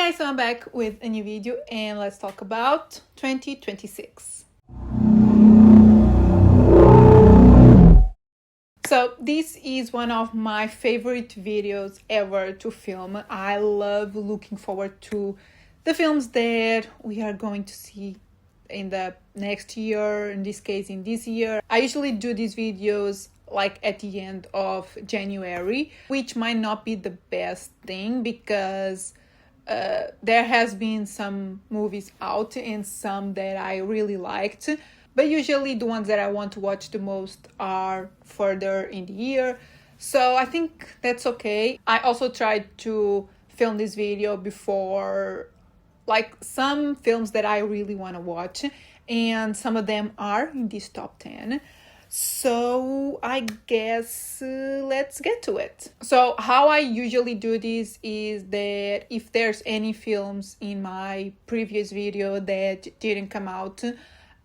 Hey guys, so I'm back with a new video and let's talk about 2026. So this is one of my favorite videos ever to film. I love looking forward to the films that we are going to see in the next year, in this case in this year. I usually do these videos like at the end of January, which might not be the best thing because there has been some movies out and some that I really liked, but usually the ones that I want to watch the most are further in the year, so I think that's okay. I also tried to film this video before like some films that I really want to watch, and some of them are in this top 10. So I guess let's get to it. So how I usually do this is that if there's any films in my previous video that didn't come out,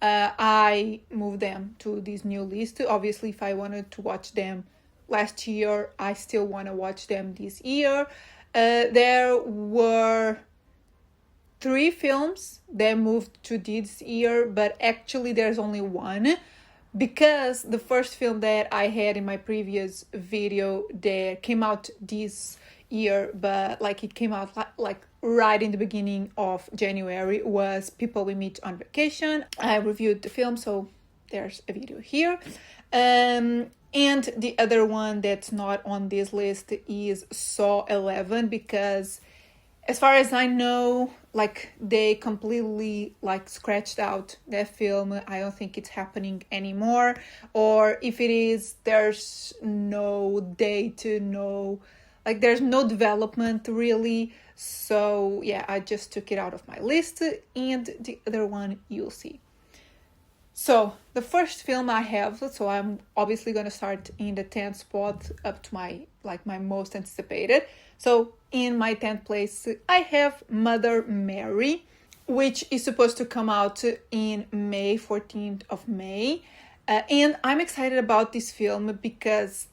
I move them to this new list. Obviously, if I wanted to watch them last year, I still want to watch them this year. There were 3 films that moved to this year, but actually there's only one, because the first film that I had in my previous video that came out this year, but like it came out like right in the beginning of January, was People We Meet on Vacation. I reviewed the film, so there's a video here. And the other one that's not on this list is Saw 11, because as far as I know, like they completely like scratched out that film. I don't think it's happening anymore, or if it is, there's no date, there's no development really. So yeah, I just took it out of my list, and the other one you'll see. So the first film I have, so I'm obviously gonna start in the 10th spot up to my most anticipated. So in my 10th place, I have Mother Mary, which is supposed to come out in May, 14th of May. And I'm excited about this film because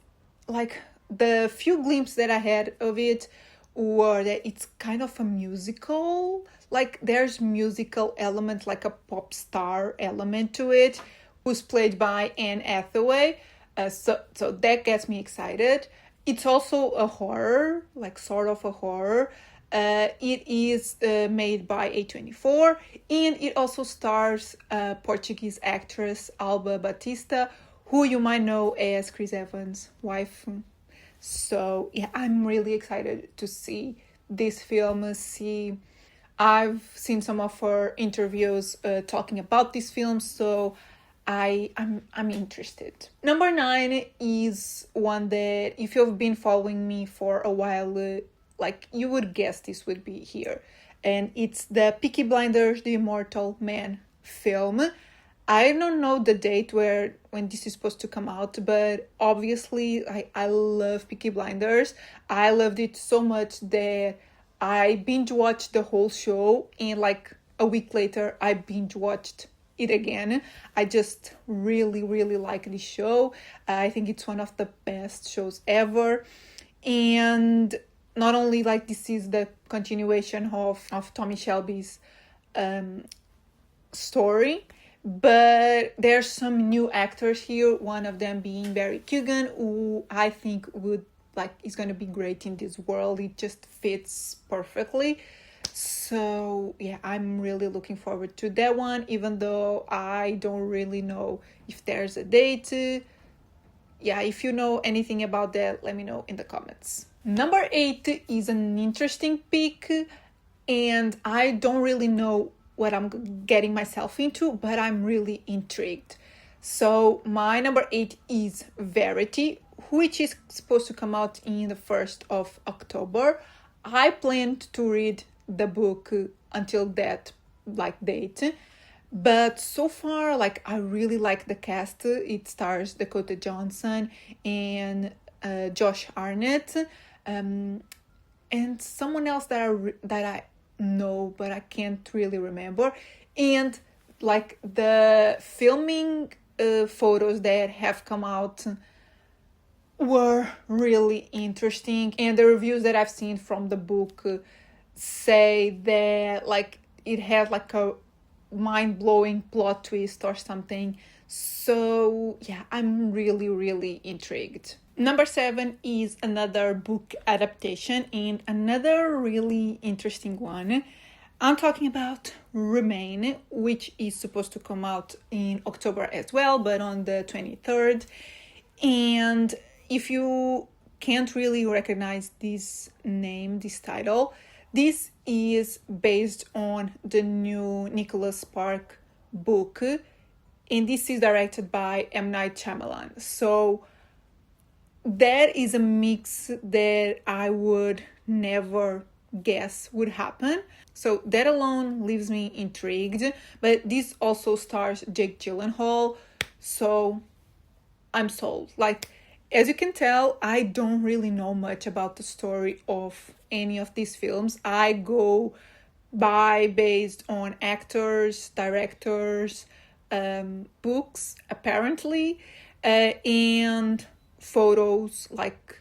like the few glimpses that I had of it were that it's kind of a musical. Like there's musical element, like a pop star element to it, who's played by Anne Hathaway. So that gets me excited. It's also a horror, like sort of a horror. It is made by A24, and it also stars Portuguese actress Alba Batista, who you might know as Chris Evans' wife. So yeah, I'm really excited to see this film. I've seen some of her interviews talking about this film, so I'm interested. Number 9 is one that if you've been following me for a while, like you would guess this would be here, and it's the Peaky Blinders: The Immortal Man film. I don't know the date when this is supposed to come out, but obviously I love Peaky Blinders. I loved it so much that I binge watched the whole show, and like a week later I binge watched it again. I just really like this show. I think it's one of the best shows ever, and not only like this is the continuation of Tommy Shelby's story, but there's some new actors here, one of them being Barry Keoghan, who I think is going to be great in this world. It just fits perfectly. So yeah, I'm really looking forward to that one, even though I don't really know if there's a date. Yeah, if you know anything about that, let me know in the comments. Number 8 is an interesting pick, and I don't really know what I'm getting myself into, but I'm really intrigued. So my number 8 is Verity, which is supposed to come out in the 1st of October. I planned to read the book until that date, but so far I really like the cast. It stars Dakota Johnson and Josh Hartnett, and someone else that I know but I can't really remember. And the filming photos that have come out were really interesting, and the reviews that I've seen from the book say that like it has like a mind-blowing plot twist or something. So yeah, I'm really intrigued. Number 7 is another book adaptation and another really interesting one. I'm talking about Remain, which is supposed to come out in October as well, but on the 23rd. And if you can't really recognize this name, this title, this is based on the new Nicholas Spark book, and this is directed by M. Night Shyamalan. So that is a mix that I would never guess would happen. So that alone leaves me intrigued. But this also stars Jake Gyllenhaal, so I'm sold. Like, as you can tell, I don't really know much about the story of any of these films. I go based on actors, directors, books, apparently, and photos, like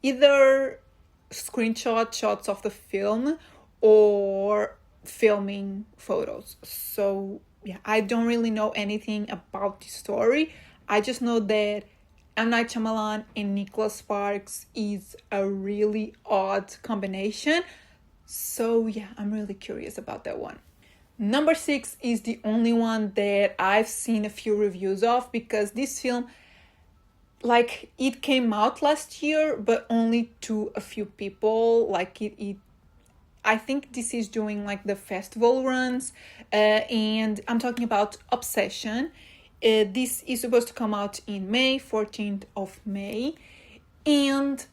either shots of the film or filming photos. So yeah, I don't really know anything about the story. I just know that M. Night Shyamalan and Nicholas Sparks is a really odd combination. So yeah, I'm really curious about that one. Number 6 is the only one that I've seen a few reviews of, because this film, like, it came out last year, but only to a few people. Like it I think this is doing like the festival runs, and I'm talking about Obsession. This is supposed to come out in May, 14th of May, and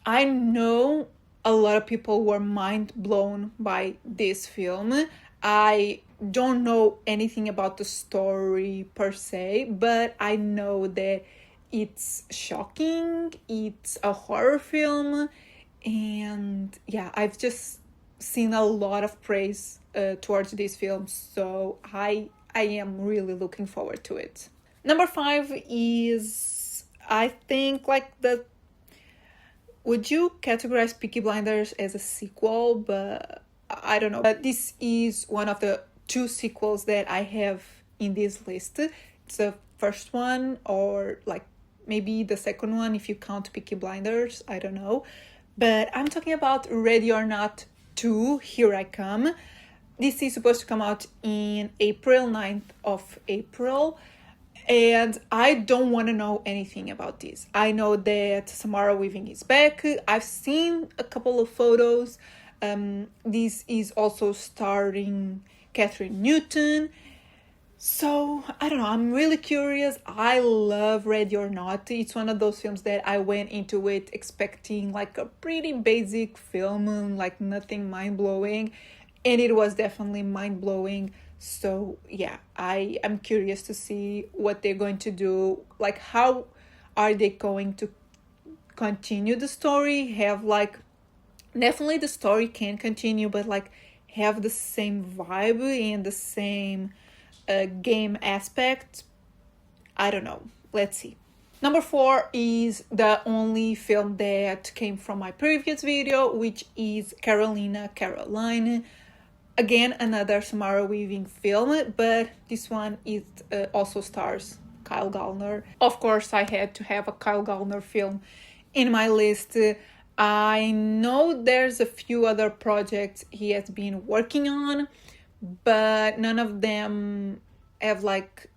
I know a lot of people were mind blown by this film. I don't know anything about the story per se, but I know that it's shocking, it's a horror film, and yeah, I've just seen a lot of praise towards this film, so I am really looking forward to it. Number 5 is, I think, like the... Would you categorize Peaky Blinders as a sequel? But I don't know. But this is one of the 2 sequels that I have in this list. It's the first one, or like maybe the second one if you count Peaky Blinders. I don't know. But I'm talking about Ready or Not 2, Here I Come. This is supposed to come out in April, 9th of April. And I don't want to know anything about this. I know that Samara Weaving is back. I've seen a couple of photos. This is also starring Catherine Newton. So, I don't know, I'm really curious. I love Ready or Not. It's one of those films that I went into it expecting like a pretty basic film, like nothing mind-blowing. And it was definitely mind-blowing. So yeah, I am curious to see what they're going to do. Like, how are they going to continue the story? Have like, definitely the story can continue, but like have the same vibe and the same game aspect. I don't know. Let's see. Number 4 is the only film that came from my previous video, which is Carolina, Caroline. Again, another Samara Weaving film, but this one is also stars Kyle Gallner. Of course, I had to have a Kyle Gallner film in my list. I know there's a few other projects he has been working on, but none of them have like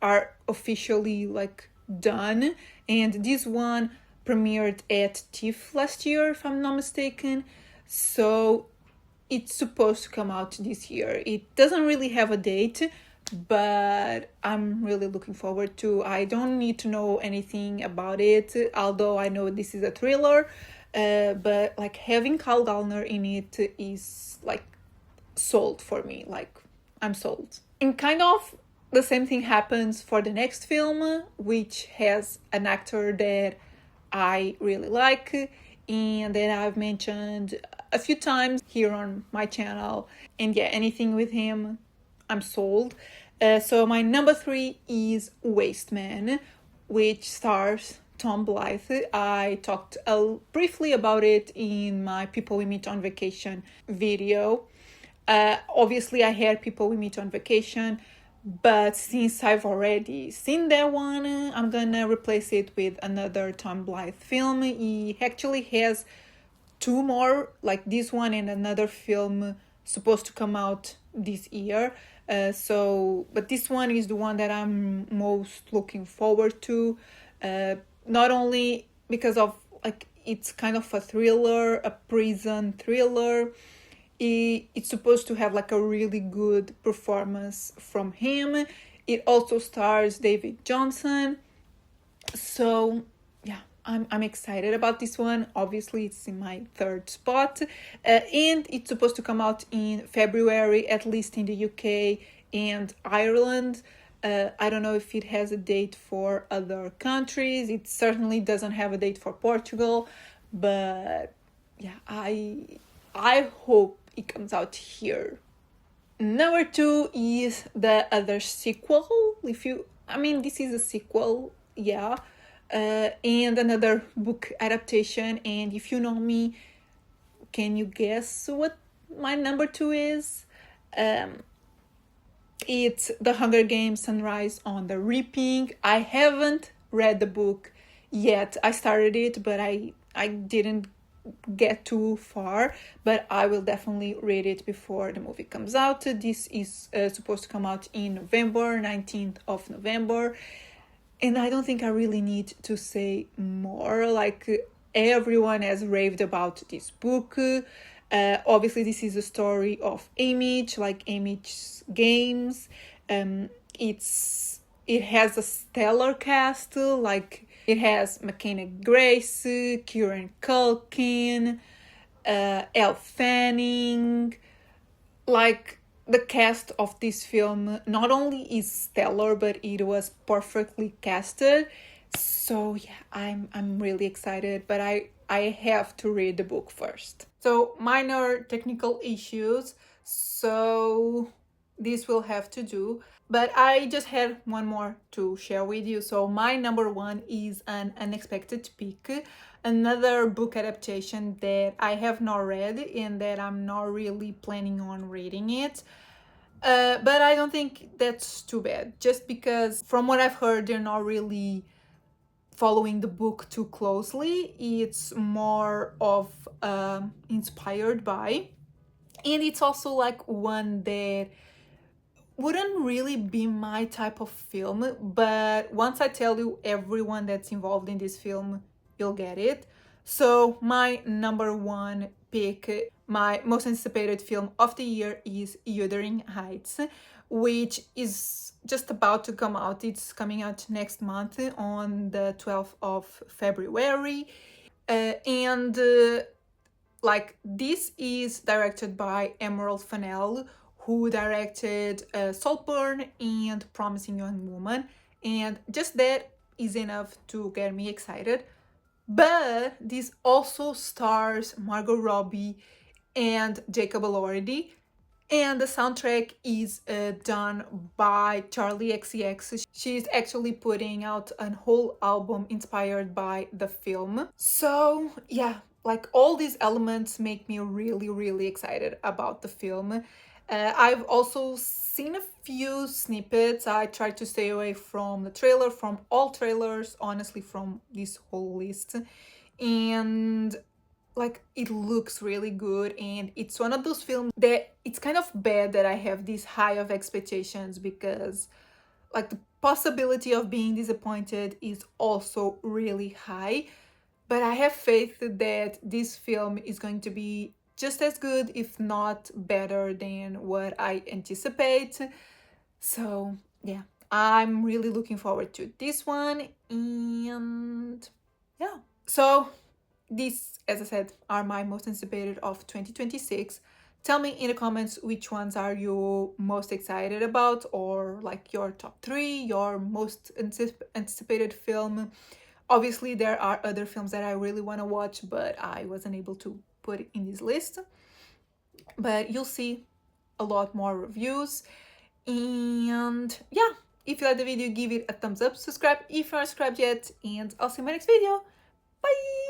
are officially like done. And this one premiered at TIFF last year, if I'm not mistaken. So it's supposed to come out this year. It doesn't really have a date, but I'm really looking forward to. I don't need to know anything about it, although I know this is a thriller. But like having Kyle Gallner in it is like sold for me. Like, I'm sold. And kind of the same thing happens for the next film, which has an actor that I really like and that I've mentioned a few times here on my channel. And yeah, anything with him, I'm sold. So my number 3 is Waste Man, which stars Tom Blythe. I talked briefly about it in my People We Meet on Vacation video. Obviously, I had People We Meet on Vacation, but since I've already seen that one, I'm gonna replace it with another Tom Blythe film. He actually has two more, like this one and another film supposed to come out this year. But this one is the one that I'm most looking forward to. Not only because of like it's kind of a thriller, a prison thriller. It's supposed to have like a really good performance from him. It also stars David Johnson. So yeah, I'm excited about this one. Obviously, it's in my third spot, and it's supposed to come out in February, at least in the UK and Ireland. I don't know if it has a date for other countries. It certainly doesn't have a date for Portugal, but yeah, I hope it comes out here. Number 2 is the other sequel. This is a sequel, yeah, and another book adaptation. And if you know me, can you guess what my number 2 is? It's The Hunger Games: Sunrise on the Reaping. I haven't read the book yet. I started it, but I didn't get too far, but I will definitely read it before the movie comes out. This is supposed to come out in November, 19th of November, and I don't think I really need to say more. Like, everyone has raved about this book. Obviously, this is a story of Image, like Image's games. It has a stellar cast, like it has McKenna Grace, Kieran Culkin, Elle Fanning. Like, the cast of this film not only is stellar, but it was perfectly casted. So yeah, I'm really excited, but I have to read the book first. So minor technical issues, so this will have to do. But I just had one more to share with you. So my number 1 is An Unexpected Pick, another book adaptation that I have not read and that I'm not really planning on reading it. But I don't think that's too bad, just because from what I've heard, they're not really following the book too closely. It's more of inspired by, and it's also like one that wouldn't really be my type of film, but once I tell you everyone that's involved in this film, you'll get it. So my number 1 pick, my most anticipated film of the year, is Wuthering Heights, which is just about to come out. It's coming out next month on the 12th of February. This is directed by Emerald Fennell, who directed Saltburn and Promising Young Woman, and just that is enough to get me excited. But this also stars Margot Robbie and Jacob Elordi, and the soundtrack is done by Charlie XCX. She's actually putting out a whole album inspired by the film. So yeah, like, all these elements make me really, really excited about the film. I've also seen a few snippets. I tried to stay away from the trailer, from all trailers, honestly, from this whole list. And like, it looks really good, and it's one of those films that it's kind of bad that I have this high of expectations, because like the possibility of being disappointed is also really high. But I have faith that this film is going to be just as good, if not better, than what I anticipate. So yeah, I'm really looking forward to this one. And yeah, so these, as I said, are my most anticipated of 2026. Tell me in the comments which ones are you most excited about, or like your top 3, your most anticipated film. Obviously, there are other films that I really want to watch, but I wasn't able to put it in this list. But you'll see a lot more reviews. And yeah, If you like the video, give it a thumbs up, subscribe if you're not subscribed yet, and I'll see you in my next video. Bye!